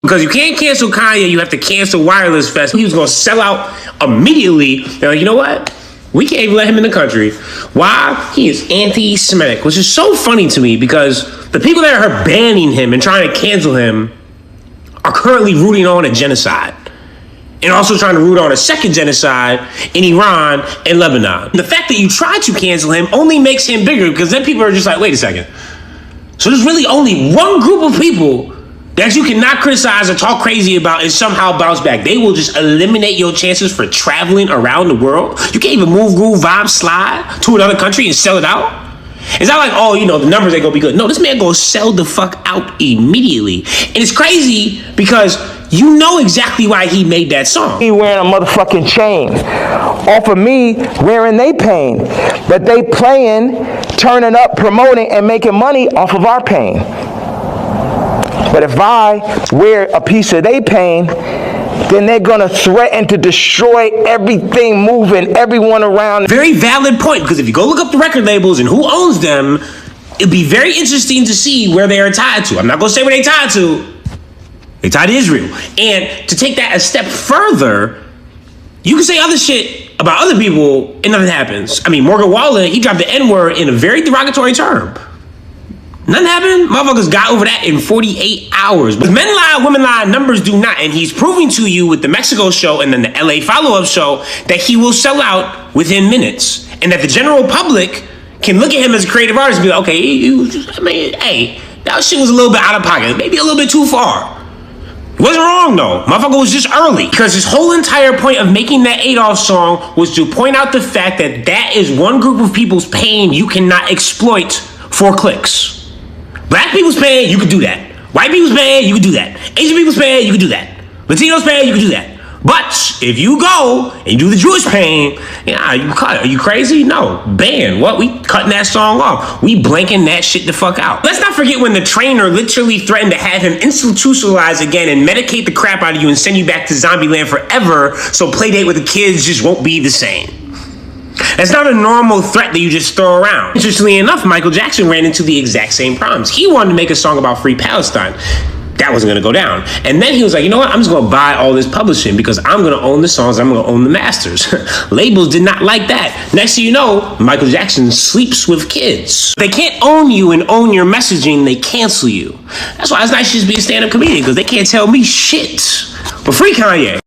Because you can't cancel Kanye, you have to cancel Wireless Fest. He was going to sell out immediately. They're like, you know what? We can't even let him in the country. Why? He is anti-Semitic, which is so funny to me because the people that are banning him and trying to cancel him are currently rooting on a genocide and also trying to root on a second genocide in Iran and Lebanon. The fact that you try to cancel him only makes him bigger because then people are just like, wait a second. So there's really only one group of people that you cannot criticize or talk crazy about and somehow bounce back. They will just eliminate your chances for traveling around the world. You can't even move, groove, vibe, slide to another country and sell it out. It's not like, oh, you know, the numbers ain't gonna be good. No, this man gonna sell the fuck out immediately. And it's crazy because you know exactly why he made that song. He wearing a motherfucking chain off of me wearing they pain. But they playing, turning up, promoting, and making money off of our pain. But if I wear a piece of their pain, then they're going to threaten to destroy everything moving, everyone around. Very valid point, because if you go look up the record labels and who owns them, it'd be very interesting to see where they are tied to. I'm not going to say where they tied to. They tied to Israel. And to take that a step further, you can say other shit about other people and nothing happens. I mean, Morgan Wallen, he dropped the N-word in a very derogatory term. Nothing happened. Motherfuckers got over that in 48 hours. But men lie, women lie, numbers do not. And he's proving to you with the Mexico show and then the LA follow-up show that he will sell out within minutes. And that the general public can look at him as a creative artist and be like, okay, hey, that shit was a little bit out of pocket. Maybe a little bit too far. He wasn't wrong though. Motherfucker was just early. Because his whole entire point of making that Adolf song was to point out the fact that that is one group of people's pain you cannot exploit for clicks. Black people's pain, you could do that. White people's pain, you could do that. Asian people's pain, you could do that. Latinos' pain, you could do that. But if you go and do the Jewish pain, are you crazy? No. Ban. What? We cutting that song off. We blanking that shit the fuck out. Let's not forget when the trainer literally threatened to have him institutionalized again and medicate the crap out of you and send you back to Zombieland forever so Playdate with the kids just won't be the same. That's not a normal threat that you just throw around. Interestingly enough, Michael Jackson ran into the exact same problems. He wanted to make a song about free Palestine. That wasn't going to go down. And then he was like, you know what? I'm just going to buy all this publishing because I'm going to own the songs. I'm going to own the masters. Labels did not like that. Next thing you know, Michael Jackson sleeps with kids. They can't own you and own your messaging. They cancel you. That's why it's nice to just be a stand-up comedian because they can't tell me shit. But free Kanye.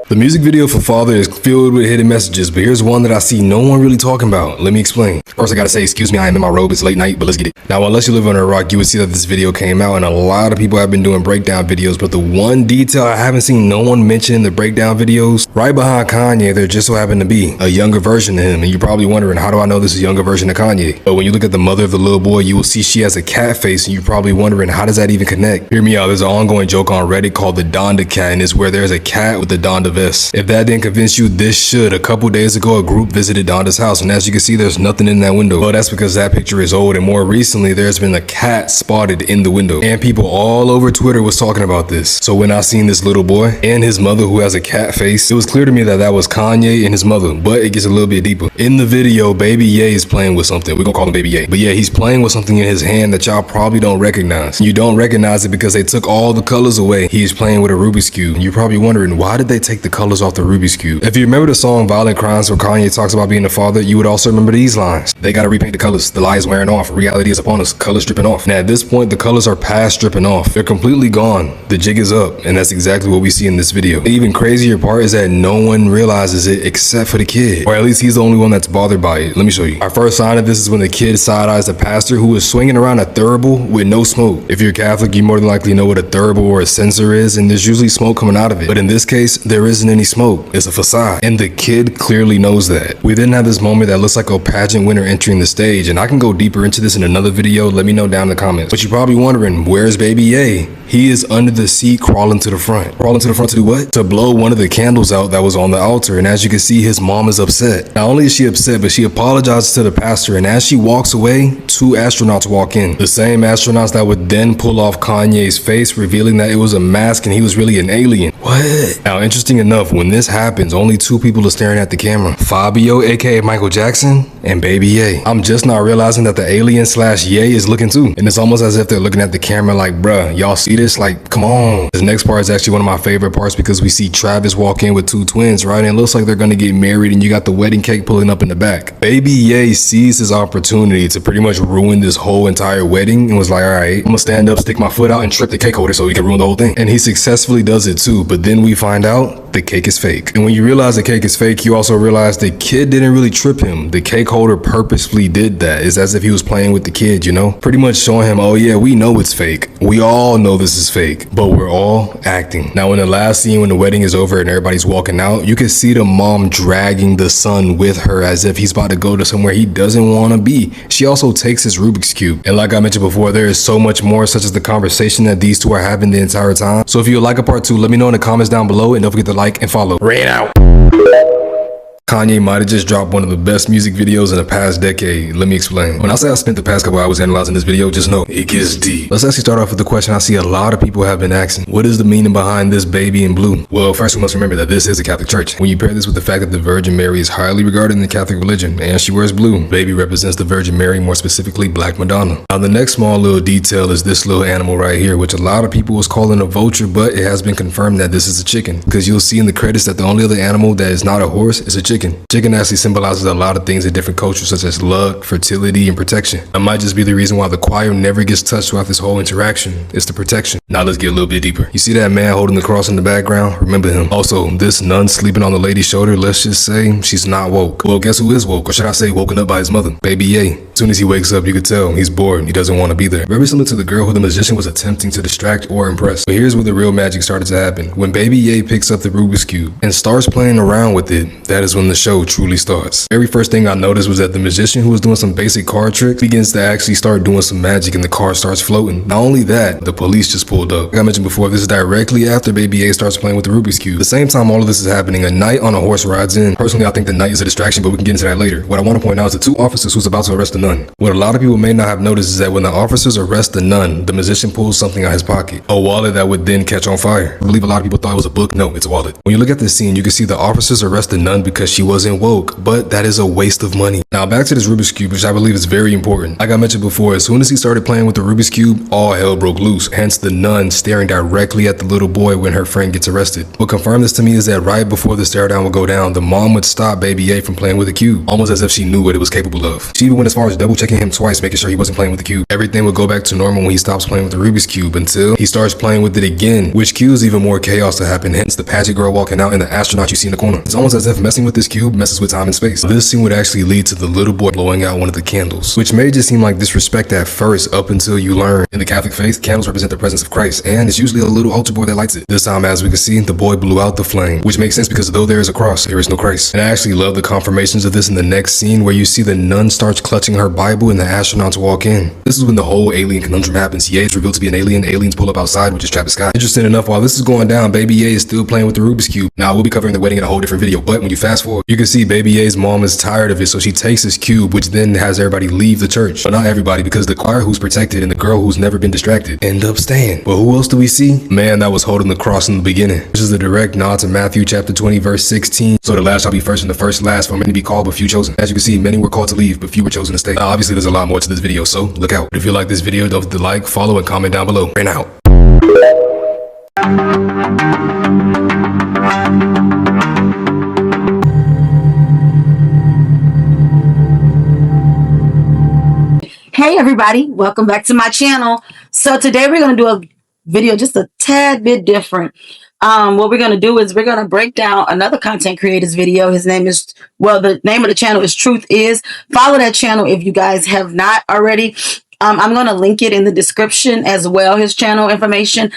The music video for Father is filled with hidden messages, but here's one that I see no one really talking about. Let me explain. First, I gotta say, excuse me, I am in my robe, it's late night, but let's get it. Now, unless you live under a rock, you would see that this video came out, and a lot of people have been doing breakdown videos, but the one detail I haven't seen no one mention in the breakdown videos, right behind Kanye, there just so happened to be a younger version of him, and you're probably wondering, how do I know this is a younger version of Kanye? But when you look at the mother of the little boy, you will see she has a cat face, and you're probably wondering, how does that even connect? Hear me out, there's an ongoing joke on Reddit called the Donda Cat, and it's where there's a cat with the Donda vest. If that didn't convince you, this should. A couple days ago, a group visited Donda's house, and as you can see, there's nothing in that window. Well, that's because that picture is old, and more recently, there's been a cat spotted in the window, and people all over Twitter was talking about this. So when I seen this little boy and his mother who has a cat face, it was clear to me that that was Kanye and his mother, but it gets a little bit deeper. In the video, Baby Ye is playing with something. We're gonna call him Baby Ye. But yeah, he's playing with something in his hand that y'all probably don't recognize. You don't recognize it because they took all the colors away. He's playing with a Rubik's Cube. You're probably wondering, why did they take the colors off the Rubik's Cube? If you remember the song Violent Crimes where Kanye talks about being a father, you would also remember these lines. They gotta repaint the colors. The lie is wearing off. Reality is upon us. Colors dripping off. Now at this point, the colors are past dripping off. They're completely gone. The jig is up, and that's exactly what we see in this video. The even crazier part is that no one realizes it except for the kid. Or at least he's the only one that's bothered by it. Let me show you. Our first sign of this is when the kid side-eyes the pastor who is swinging around a thurible with no smoke. If you're Catholic, you more than likely know what a thurible or a censer is, and there's usually smoke coming out of it. But in this case, there isn't any smoke. It's a facade. And the kid clearly knows that. We then have this moment that looks like a pageant winner entering the stage, and I can go deeper into this in another video. Let me know down in the comments. But you're probably wondering, where's Baby Ye? He is under the seat crawling to the front. Crawling to the front to do what? To blow one of the candles out that was on the altar. And as you can see, his mom is upset. Not only is she upset, but she apologizes to the pastor. And as she walks away, two astronauts walk in. The same astronauts that would then pull off Kanye's face, revealing that it was a mask and he was really an alien. What? Now, interesting enough, when this happens, only two people are staring at the camera. Fabio, aka Michael Jackson, and baby Ye. I'm just not realizing that the alien slash Ye is looking too. And it's almost as if they're looking at the camera like, bruh, y'all see this? Like, come on. This next part is actually one of my favorite parts because we see Travis walk in with two twins, right? And it looks like they're gonna get married and you got the wedding cake pulling up in the back. Baby Ye sees his opportunity to pretty much ruin this whole entire wedding and was like, all right, I'm gonna stand up, stick my foot out and trip the cake holder so he can ruin the whole thing. And he successfully does it too, but then we find out the cake is fake. And when you realize the cake is fake, you also realize the kid didn't really trip him. The cake holder purposefully did that. It's as if he was playing with the kid, you know? Pretty much showing him, oh yeah, we know it's fake. We all know this is fake, but we're all acting. Now in the last scene when the wedding is over and everybody's walking out, you can see the mom dragging the son with her as if he's about to go to somewhere he doesn't want to be. She also takes his Rubik's Cube. And like I mentioned before, there is so much more, such as the conversation that these two are having the entire time. So if you would like a part 2, let me know in the comments down below and don't forget to like and follow. Rain out. Kanye might have just dropped one of the best music videos in the past decade. Let me explain. When I say I spent the past couple hours analyzing this video, just know it gets deep. Let's actually start off with the question I see a lot of people have been asking. What is the meaning behind this baby in blue? Well, first we must remember that this is a Catholic church. When you pair this with the fact that the Virgin Mary is highly regarded in the Catholic religion and she wears blue, baby represents the Virgin Mary, more specifically Black Madonna. Now the next small little detail is this little animal right here, which a lot of people was calling a vulture, but it has been confirmed that this is a chicken, because you'll see in the credits that the only other animal that is not a horse is a chicken. Chicken actually symbolizes a lot of things in different cultures, such as luck, fertility, and protection. That might just be the reason why the choir never gets touched throughout this whole interaction. It's the protection. Now let's get a little bit deeper. You see that man holding the cross in the background? Remember him. Also, this nun sleeping on the lady's shoulder, let's just say she's not woke. Well, guess who is woke? Or should I say woken up by his mother? Baby Ye. As soon as he wakes up, you could tell he's bored. He doesn't want to be there. Very similar to the girl who the magician was attempting to distract or impress. But here's where the real magic started to happen. When Baby Ye picks up the Rubik's Cube and starts playing around with it, that is when the show truly starts. Very first thing I noticed was that the magician who was doing some basic card tricks begins to actually start doing some magic and the card starts floating. Not only that, the police just pulled up. Like I mentioned before, this is directly after Baby Ye starts playing with the Rubik's Cube. At the same time all of this is happening, a knight on a horse rides in. Personally, I think the knight is a distraction, but we can get into that later. What I want to point out is the two officers who's about to arrest the nun. What a lot of people may not have noticed is that when the officers arrest the nun, the magician pulls something out of his pocket. A wallet that would then catch on fire. I believe a lot of people thought it was a book. No, it's a wallet. When you look at this scene, you can see the officers arrest the nun because she wasn't woke, but that is a waste of money. Now back to this Rubik's Cube, which I believe is very important. Like I mentioned before, as soon as he started playing with the Rubik's Cube, all hell broke loose. Hence the nun staring directly at the little boy when her friend gets arrested. What confirmed this to me is that right before the stare down would go down, the mom would stop Baby Ye from playing with the cube, almost as if she knew what it was capable of. She even went as far as double checking him twice, making sure he wasn't playing with the cube. Everything would go back to normal when he stops playing with the Rubik's Cube until he starts playing with it again, which cues even more chaos to happen. Hence the pageant girl walking out and the astronaut you see in the corner. It's almost as if messing with this cube messes with time and space. This scene would actually lead to the little boy blowing out one of the candles, which may just seem like disrespect at first up until you learn in the Catholic faith, candles represent the presence of Christ, and it's usually a little altar boy that lights it. This time, as we can see, the boy blew out the flame, which makes sense because though there is a cross, there is no Christ. And I actually love the confirmations of this in the next scene where you see the nun starts clutching her Bible and the astronauts walk in. This is when the whole alien conundrum happens. Ye is revealed to be an alien, aliens pull up outside, which is Travis Scott. Interesting enough, while this is going down, Baby Ye is still playing with the Rubik's Cube. Now, we'll be covering the wedding in a whole different video, but when you fast forward, you can see Baby Ye's mom is tired of it, so she takes his cube, which then has everybody leave the church. But not everybody, because the choir who's protected and the girl who's never been distracted end up staying. But who else do we see? Man that was holding the cross in the beginning, which is a direct nod to Matthew chapter 20 verse 16. So the last shall be first and the first last, for many be called but few chosen. As you can see, many were called to leave but few were chosen to stay. Now obviously there's a lot more to this video, so look out. If you like this video, don't forget to like, follow, and comment down below. And out. Hey everybody, welcome back to my channel. So today we're going to do a video just a tad bit different. What we're going to do is we're going to break down another content creator's video. His name is, well, the name of the channel is Truth Is. Follow that channel if you guys have not already. I'm going to link it in the description as well, his channel information.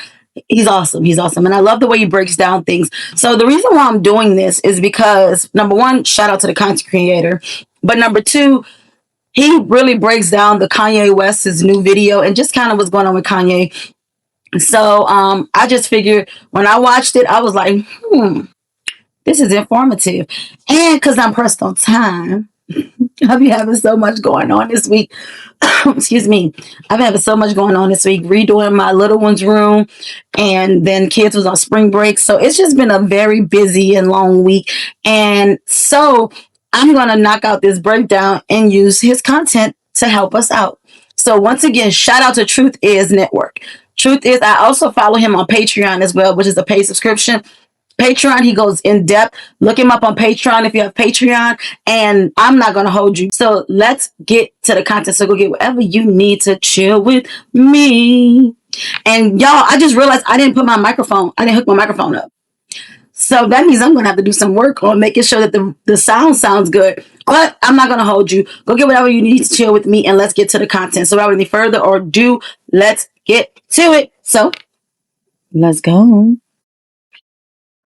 He's awesome. He's awesome. And I love the way he breaks down things. So the reason why I'm doing this is because, number one, shout out to the content creator. But number two, he really breaks down the Kanye West's new video and just kind of what's going on with Kanye. So I just figured when I watched it, I was like, this is informative. And because I'm pressed on time, I've been having so much going on this week. Excuse me. I've been having so much going on this week, redoing my little one's room, and then kids was on spring break. So it's just been a very busy and long week. And so I'm going to knock out this breakdown and use his content to help us out. So once again, shout out to Truth Is Network. Truth Is, I also follow him on Patreon as well, which is a paid subscription. Patreon, he goes in depth. Look him up on Patreon if you have Patreon, and I'm not going to hold you. So let's get to the content. So go get whatever you need to chill with me. And y'all, I just realized I didn't hook my microphone up. So that means I'm going to have to do some work on making sure that the sound sounds good. But I'm not going to hold you. Go get whatever you need to chill with me, and let's get to the content. So without any further ado, let's get to it. So let's go.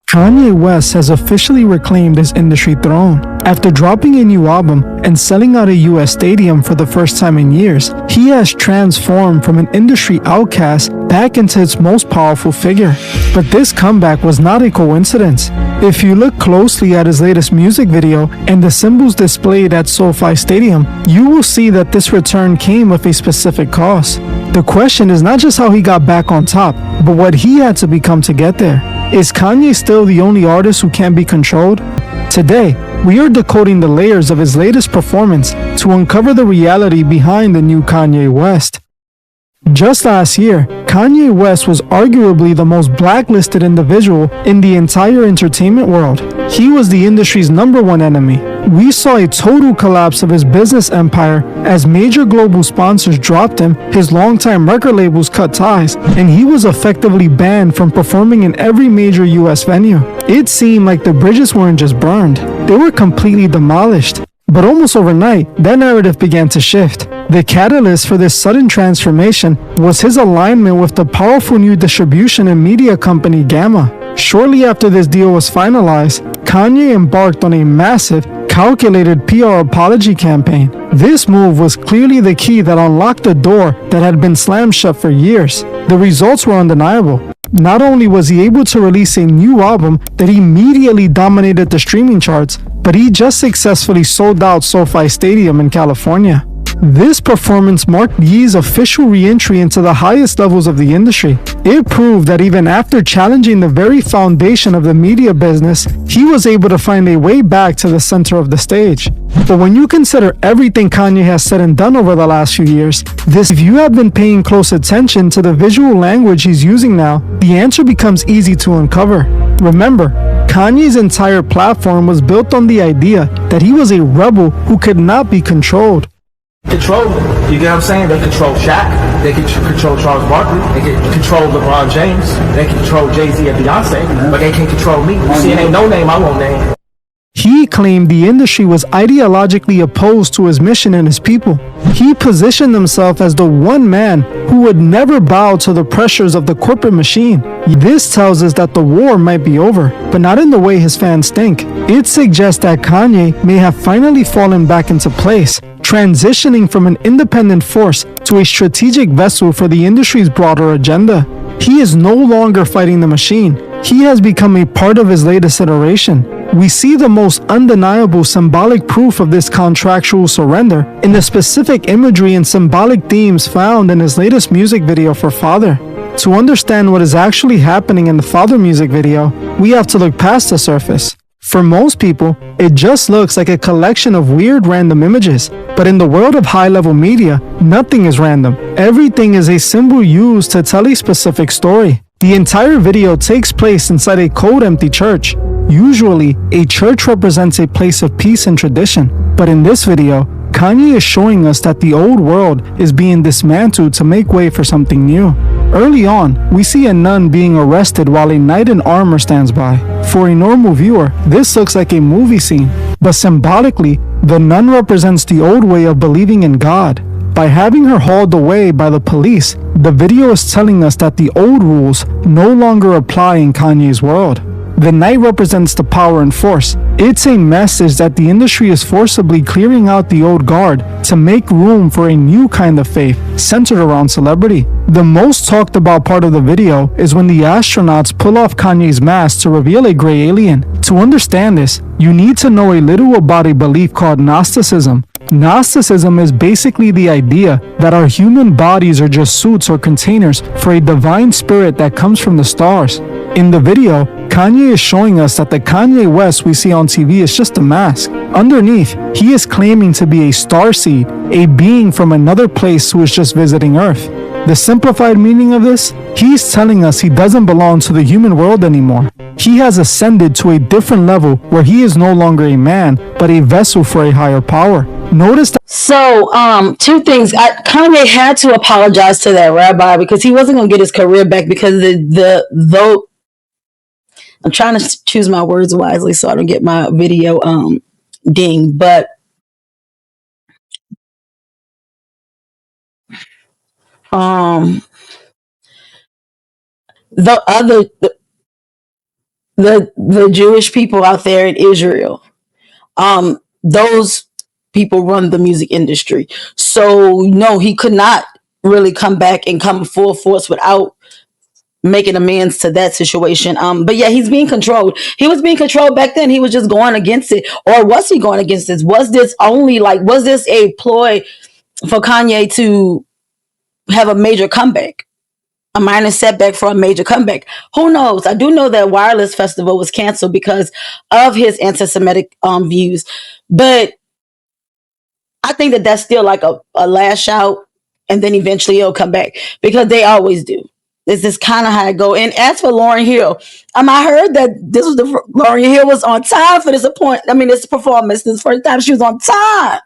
Kanye West has officially reclaimed his industry throne. After dropping a new album and selling out a US stadium for the first time in years, he has transformed from an industry outcast back into its most powerful figure. But this comeback was not a coincidence. If you look closely at his latest music video and the symbols displayed at SoFi Stadium, you will see that this return came with a specific cause. The question is not just how he got back on top, but what he had to become to get there. Is Kanye still the only artist who can't be controlled? Today, we are decoding the layers of his latest performance to uncover the reality behind the new Kanye West. Just last year, Kanye West was arguably the most blacklisted individual in the entire entertainment world. He was the industry's #1 enemy. We saw a total collapse of his business empire as major global sponsors dropped him, his longtime record labels cut ties, and he was effectively banned from performing in every major US venue. It seemed like the bridges weren't just burned, they were completely demolished. But almost overnight, that narrative began to shift. The catalyst for this sudden transformation was his alignment with the powerful new distribution and media company Gamma. Shortly after this deal was finalized, Kanye embarked on a massive, calculated PR apology campaign. This move was clearly the key that unlocked the door that had been slammed shut for years. The results were undeniable. Not only was he able to release a new album that immediately dominated the streaming charts, but he just successfully sold out SoFi Stadium in California. This performance marked Ye's official re-entry into the highest levels of the industry. It proved that even after challenging the very foundation of the media business, he was able to find a way back to the center of the stage. But when you consider everything Kanye has said and done over the last few years, if you have been paying close attention to the visual language he's using now, the answer becomes easy to uncover. Remember, Kanye's entire platform was built on the idea that he was a rebel who could not be controlled. Control, you get what I'm saying? They control Shaq, they can control Charles Barkley, they can control LeBron James, they can control Jay-Z and Beyonce, but they can't control me. You see, it ain't no name I won't name. He claimed the industry was ideologically opposed to his mission and his people. He positioned himself as the one man who would never bow to the pressures of the corporate machine. This tells us that the war might be over, but not in the way his fans think. It suggests that Kanye may have finally fallen back into place, transitioning from an independent force to a strategic vessel for the industry's broader agenda. He is no longer fighting the machine. He has become a part of his latest iteration. We see the most undeniable symbolic proof of this contractual surrender in the specific imagery and symbolic themes found in his latest music video for Father. To understand what is actually happening in the Father music video, we have to look past the surface. For most people, it just looks like a collection of weird random images. But in the world of high-level media, nothing is random. Everything is a symbol used to tell a specific story. The entire video takes place inside a cold, empty church. Usually, a church represents a place of peace and tradition. But in this video, Kanye is showing us that the old world is being dismantled to make way for something new. Early on, we see a nun being arrested while a knight in armor stands by. For a normal viewer, this looks like a movie scene. But symbolically, the nun represents the old way of believing in God. By having her hauled away by the police, the video is telling us that the old rules no longer apply in Kanye's world. The knight represents the power and force. It's a message that the industry is forcibly clearing out the old guard to make room for a new kind of faith centered around celebrity. The most talked about part of the video is when the astronauts pull off Kanye's mask to reveal a gray alien. To understand this, you need to know a little about a belief called Gnosticism. Gnosticism is basically the idea that our human bodies are just suits or containers for a divine spirit that comes from the stars. In the video, Kanye is showing us that the Kanye West we see on TV is just a mask. Underneath, he is claiming to be a starseed, a being from another place who is just visiting Earth. The simplified meaning of this? He's telling us he doesn't belong to the human world anymore. He has ascended to a different level where he is no longer a man, but a vessel for a higher power. Notice that. So, two things. Kanye had to apologize to that rabbi because he wasn't going to get his career back because though I'm trying to choose my words wisely so I don't get my video dinged, but the other the Jewish people out there in Israel, those people run the music industry. So no, he could not really come back and come full force without making amends to that situation. But yeah, he's being controlled. He was being controlled back then. He was just going against it. Or was he going against this? Was this a ploy for Kanye to have a major comeback? A minor setback for a major comeback. Who knows? I do know that Wireless Festival was canceled because of his anti-Semitic views. But I think that that's still like a lash out, and then eventually it'll come back because they always do. This is kind of how it go. And as for Lauryn Hill, I heard that Lauryn Hill was on time for this this performance. This is the first time she was on time.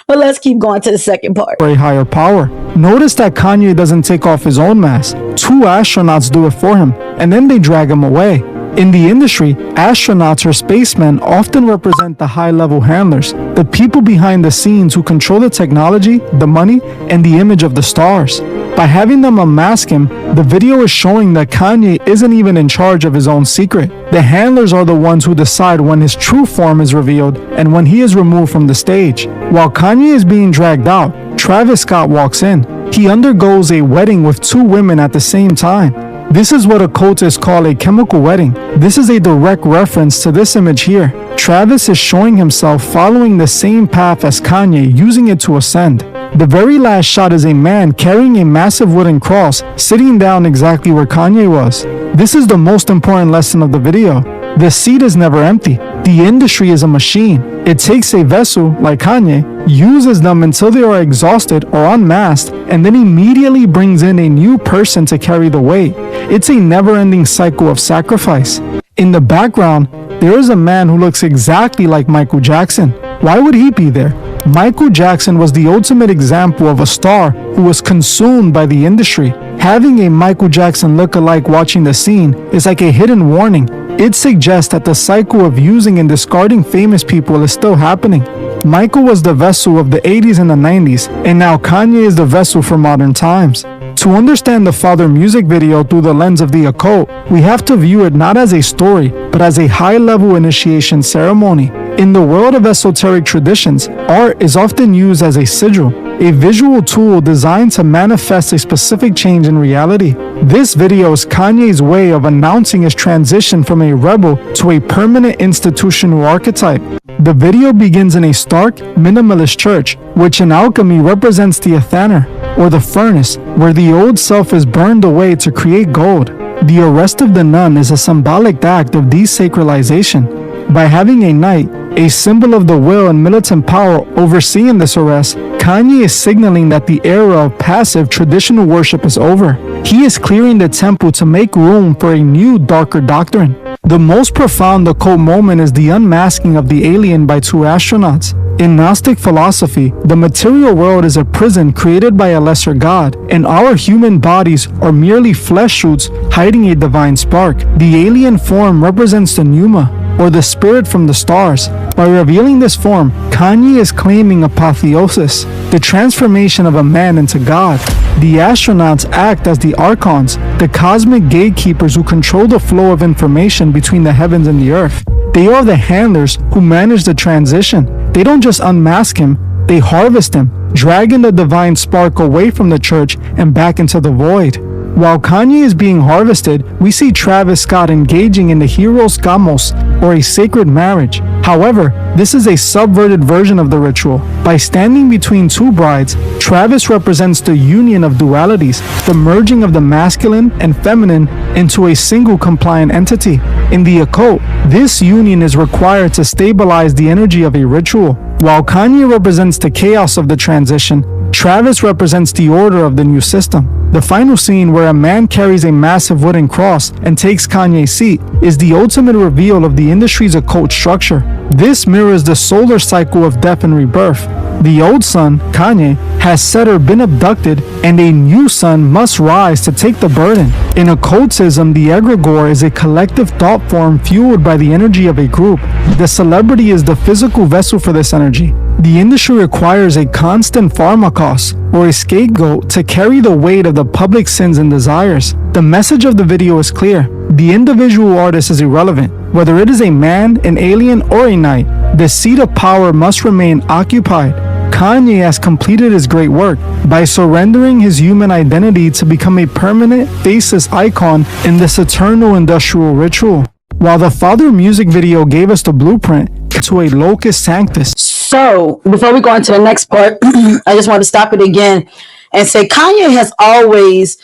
But let's keep going to the second part. For a higher power. Notice that Kanye doesn't take off his own mask. 2 astronauts do it for him, and then they drag him away. In the industry, astronauts or spacemen often represent the high-level handlers, the people behind the scenes who control the technology, the money, and the image of the stars. By having them unmask him, the video is showing that Kanye isn't even in charge of his own secret. The handlers are the ones who decide when his true form is revealed and when he is removed from the stage. While Kanye is being dragged out, Travis Scott walks in. He undergoes a wedding with 2 women at the same time. This is what occultists call a chemical wedding. This is a direct reference to this image here. Travis is showing himself following the same path as Kanye, using it to ascend. The very last shot is a man carrying a massive wooden cross, sitting down exactly where Kanye was. This is the most important lesson of the video. The seat is never empty. The industry is a machine. It takes a vessel, like Kanye, uses them until they are exhausted or unmasked, and then immediately brings in a new person to carry the weight. It's a never-ending cycle of sacrifice. In the background, there is a man who looks exactly like Michael Jackson. Why would he be there? Michael Jackson was the ultimate example of a star who was consumed by the industry. Having a Michael Jackson look-alike watching the scene is like a hidden warning. It suggests that the cycle of using and discarding famous people is still happening. Michael was the vessel of the 80s and the 90s, and now Kanye is the vessel for modern times. To understand the Father music video through the lens of the occult, we have to view it not as a story, but as a high-level initiation ceremony. In the world of esoteric traditions, art is often used as a sigil, a visual tool designed to manifest a specific change in reality. This video is Kanye's way of announcing his transition from a rebel to a permanent institutional archetype. The video begins in a stark, minimalist church, which in alchemy represents the Athaner, or the furnace, where the old self is burned away to create gold. The arrest of the nun is a symbolic act of desacralization. By having a knight, a symbol of the will and militant power overseeing this arrest, Kanye is signaling that the era of passive traditional worship is over. He is clearing the temple to make room for a new, darker doctrine. The most profound occult moment is the unmasking of the alien by 2 astronauts. In Gnostic philosophy, the material world is a prison created by a lesser god, and our human bodies are merely flesh shoots hiding a divine spark. The alien form represents the pneuma, or the spirit from the stars. By revealing this form, Kanye is claiming apotheosis, the transformation of a man into God. The astronauts act as the archons, the cosmic gatekeepers who control the flow of information between the heavens and the earth. They are the handlers who manage the transition. They don't just unmask him, they harvest him, dragging the divine spark away from the church and back into the void. While Kanye is being harvested, we see Travis Scott engaging in the Heroes Gamos, or a sacred marriage. However, this is a subverted version of the ritual. By standing between two brides, Travis represents the union of dualities, the merging of the masculine and feminine into a single compliant entity. In the occult, this union is required to stabilize the energy of a ritual. While Kanye represents the chaos of the transition, Travis represents the order of the new system. The final scene, where a man carries a massive wooden cross and takes Kanye's seat, is the ultimate reveal of the industry's occult structure. This mirrors the solar cycle of death and rebirth. The old son, Kanye, has said or been abducted, and a new son must rise to take the burden. In occultism, the egregore is a collective thought form fueled by the energy of a group. The celebrity is the physical vessel for this energy. The industry requires a constant pharmakos, or a scapegoat, to carry the weight of the public sins and desires. The message of the video is clear. The individual artist is irrelevant. Whether it is a man, an alien, or a knight, the seat of power must remain occupied. Kanye has completed his great work by surrendering his human identity to become a permanent, faceless icon in this eternal industrial ritual. While the Father music video gave us the blueprint to a locus sanctus. So, before we go into the next part, I just want to stop it again and say Kanye has always,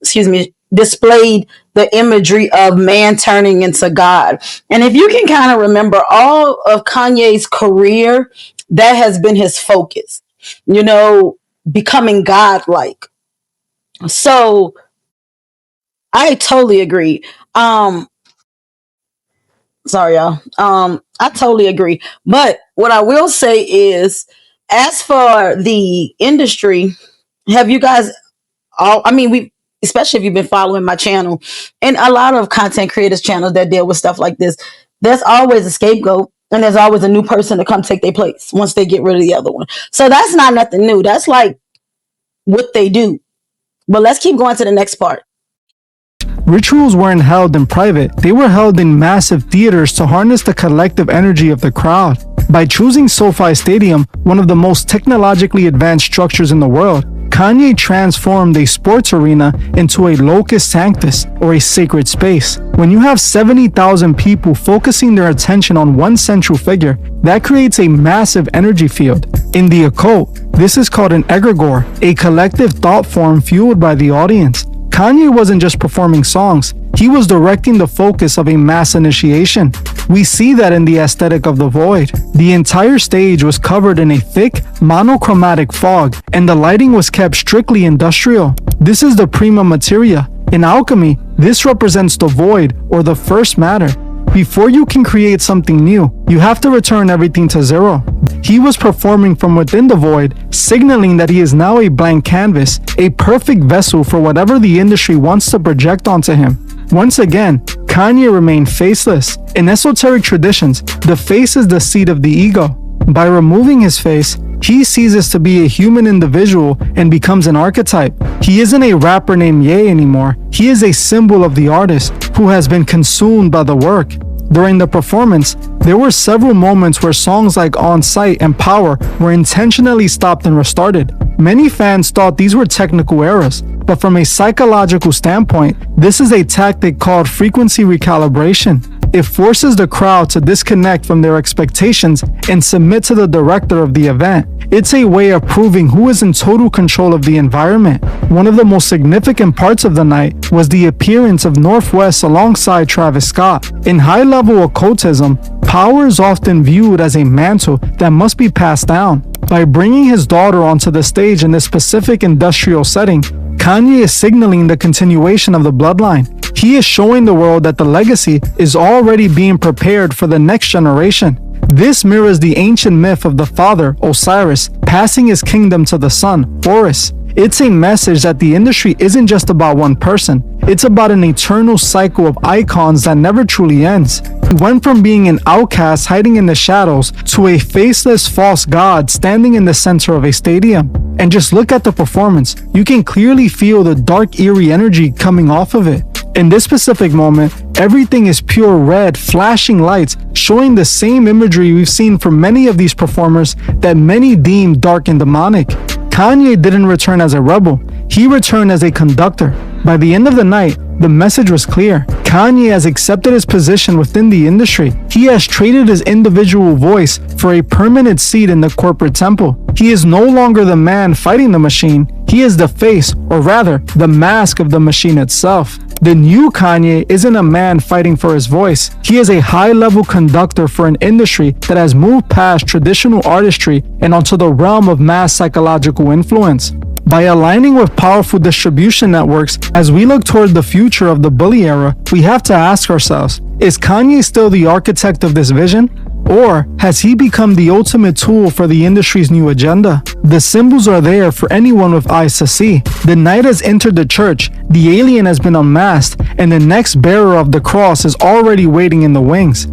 excuse me, displayed the imagery of man turning into God. And if you can kind of remember all of Kanye's career, that has been his focus, you know, becoming godlike. So, I totally agree. Sorry, y'all. I totally agree. But what I will say is, as for the industry, have you guys especially if you've been following my channel and a lot of content creators channels that deal with stuff like this, there's always a scapegoat and there's always a new person to come take their place once they get rid of the other one. So that's not nothing new. That's like what they do. But let's keep going to the next part. Rituals weren't held in private, they were held in massive theaters to harness the collective energy of the crowd. By choosing SoFi Stadium, one of the most technologically advanced structures in the world, Kanye transformed a sports arena into a locus sanctus, or a sacred space. When you have 70,000 people focusing their attention on one central figure, that creates a massive energy field. In the occult, this is called an egregore, a collective thought form fueled by the audience. Kanye wasn't just performing songs, he was directing the focus of a mass initiation. We see that in the aesthetic of The Void. The entire stage was covered in a thick, monochromatic fog, and the lighting was kept strictly industrial. This is the prima materia. In alchemy, this represents the void, or the first matter. Before you can create something new, you have to return everything to zero. He was performing from within the void, signaling that he is now a blank canvas, a perfect vessel for whatever the industry wants to project onto him. Once again, Kanye remained faceless. In esoteric traditions, the face is the seat of the ego. By removing his face, he ceases to be a human individual and becomes an archetype. He isn't a rapper named Ye anymore. He is a symbol of the artist who has been consumed by the work. During the performance, there were several moments where songs like On Sight and Power were intentionally stopped and restarted. Many fans thought these were technical errors, but from a psychological standpoint, this is a tactic called frequency recalibration. It forces the crowd to disconnect from their expectations and submit to the director of the event. It's a way of proving who is in total control of the environment. One of the most significant parts of the night was the appearance of Northwest alongside Travis Scott. In high-level occultism, power is often viewed as a mantle that must be passed down. By bringing his daughter onto the stage in this specific industrial setting, Kanye is signaling the continuation of the bloodline. He is showing the world that the legacy is already being prepared for the next generation. This mirrors the ancient myth of the father, Osiris, passing his kingdom to the son, Horus. It's a message that the industry isn't just about one person. It's about an eternal cycle of icons that never truly ends. He went from being an outcast hiding in the shadows to a faceless false god standing in the center of a stadium. And just look at the performance. You can clearly feel the dark, eerie energy coming off of it. In this specific moment, everything is pure red, flashing lights, showing the same imagery we've seen from many of these performers that many deem dark and demonic. Kanye didn't return as a rebel, he returned as a conductor. By the end of the night, the message was clear. Kanye has accepted his position within the industry. He has traded his individual voice for a permanent seat in the corporate temple. He is no longer the man fighting the machine. He is the face, or rather, the mask of the machine itself. The new Kanye isn't a man fighting for his voice. He is a high-level conductor for an industry that has moved past traditional artistry and onto the realm of mass psychological influence. By aligning with powerful distribution networks, as we look toward the future of the bully era, we have to ask ourselves, is Kanye still the architect of this vision? Or has he become the ultimate tool for the industry's new agenda? The symbols are there for anyone with eyes to see. The knight has entered the church, the alien has been unmasked, and the next bearer of the cross is already waiting in the wings.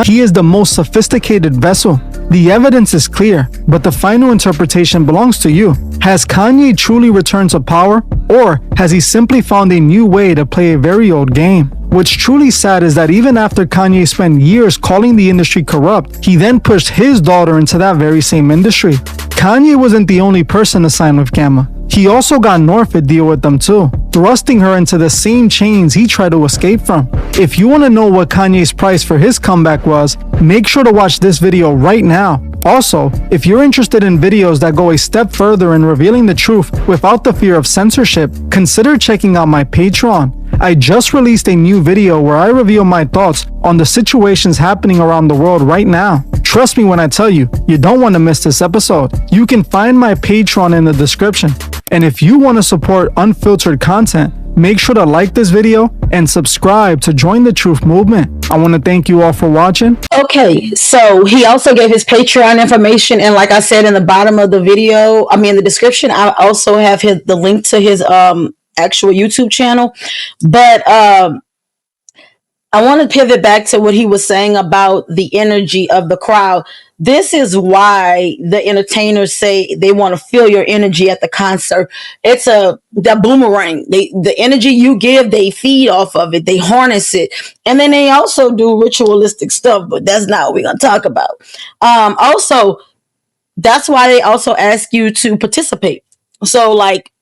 He is the most sophisticated vessel. The evidence is clear, but the final interpretation belongs to you. Has Kanye truly returned to power, or has he simply found a new way to play a very old game? What's truly sad is that even after Kanye spent years calling the industry corrupt, he then pushed his daughter into that very same industry. Kanye wasn't the only person to sign with Gamma. He also got North to deal with them too, thrusting her into the same chains he tried to escape from. If you want to know what Kanye's price for his comeback was, make sure to watch this video right now. Also, if you're interested in videos that go a step further in revealing the truth without the fear of censorship, consider checking out my Patreon. I just released a new video where I reveal my thoughts on the situations happening around the world right now. Trust me when I tell you, you don't want to miss this episode. You can find my Patreon in the description. And if you want to support unfiltered content, make sure to like this video and subscribe to join the truth movement. I want to thank you all for watching. Okay, so he also gave his Patreon information, and like I said in the bottom of the video, in the description, I also have the link to his actual YouTube channel. But I want to pivot back to what he was saying about the energy of the crowd. This is why the entertainers say they want to feel your energy at the concert. It's the boomerang. The energy you give, they feed off of it. They harness it. And then they also do ritualistic stuff, but that's not what we're going to talk about. Also, that's why they also ask you to participate. So like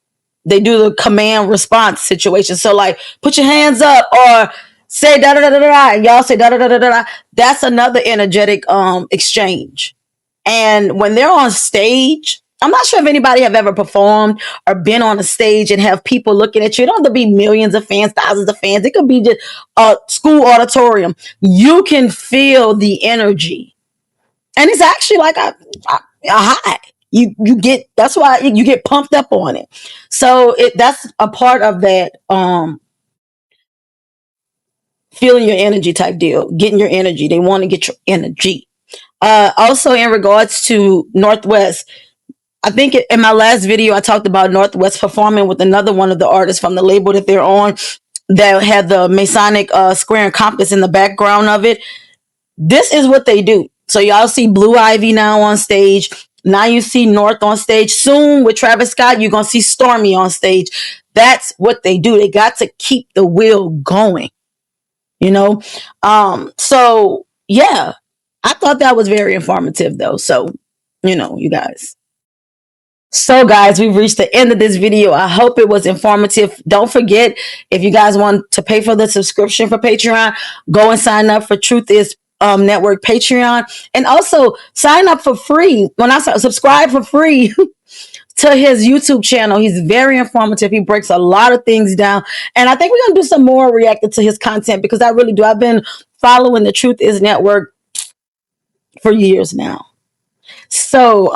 they do the command response situation. So like put your hands up or say da da da da da, and y'all say da da da da da. That's another energetic exchange. And when they're on stage, I'm not sure if anybody have ever performed or been on a stage and have people looking at you. It don't have to be millions of fans, thousands of fans. It could be just a school auditorium. You can feel the energy, and it's actually like a high. You get, that's why you get pumped up on it. So that's a part of that. Feeling your energy type deal, getting your energy. They want to get your energy. Also, in regards to Northwest, I think in my last video, I talked about Northwest performing with another one of the artists from the label that they're on that had the Masonic square and compass in the background of it. This is what they do. So y'all see Blue Ivy now on stage. Now you see North on stage. Soon with Travis Scott, you're going to see Stormy on stage. That's what they do. They got to keep the wheel going. You know, so yeah, I thought that was very informative though. So, you know, you guys. So guys, we've reached the end of this video. I hope it was informative. Don't forget, if you guys want to pay for the subscription for Patreon, go and sign up for Truth Is Network Patreon, and also sign up for free. When I subscribe for free to his YouTube channel. He's very informative. He breaks a lot of things down. And I think we're going to do some more reacting to his content because I really do. I've been following the Truth Is Network for years now. So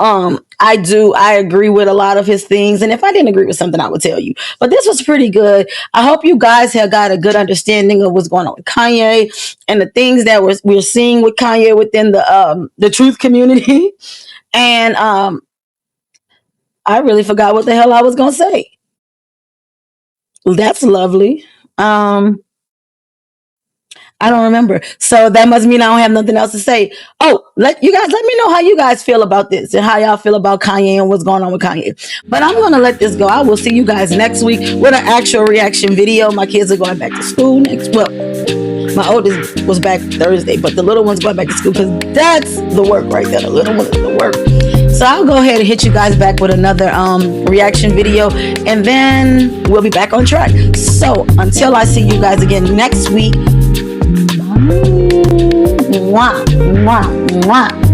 I agree with a lot of his things. And if I didn't agree with something, I would tell you. But this was pretty good. I hope you guys have got a good understanding of what's going on with Kanye and the things that we're seeing with Kanye within the truth community. And I really forgot what the hell I was going to say. That's lovely. I don't remember. So that must mean I don't have nothing else to say. Oh, let me know how you guys feel about this and how y'all feel about Kanye and what's going on with Kanye. But I'm going to let this go. I will see you guys next week with an actual reaction video. My kids are going back to school next. Well, my oldest was back Thursday, but the little one's going back to school because that's the work right there. The little one is the work. So I'll go ahead and hit you guys back with another reaction video, and then we'll be back on track. So until I see you guys again next week, mwah, mwah, mwah.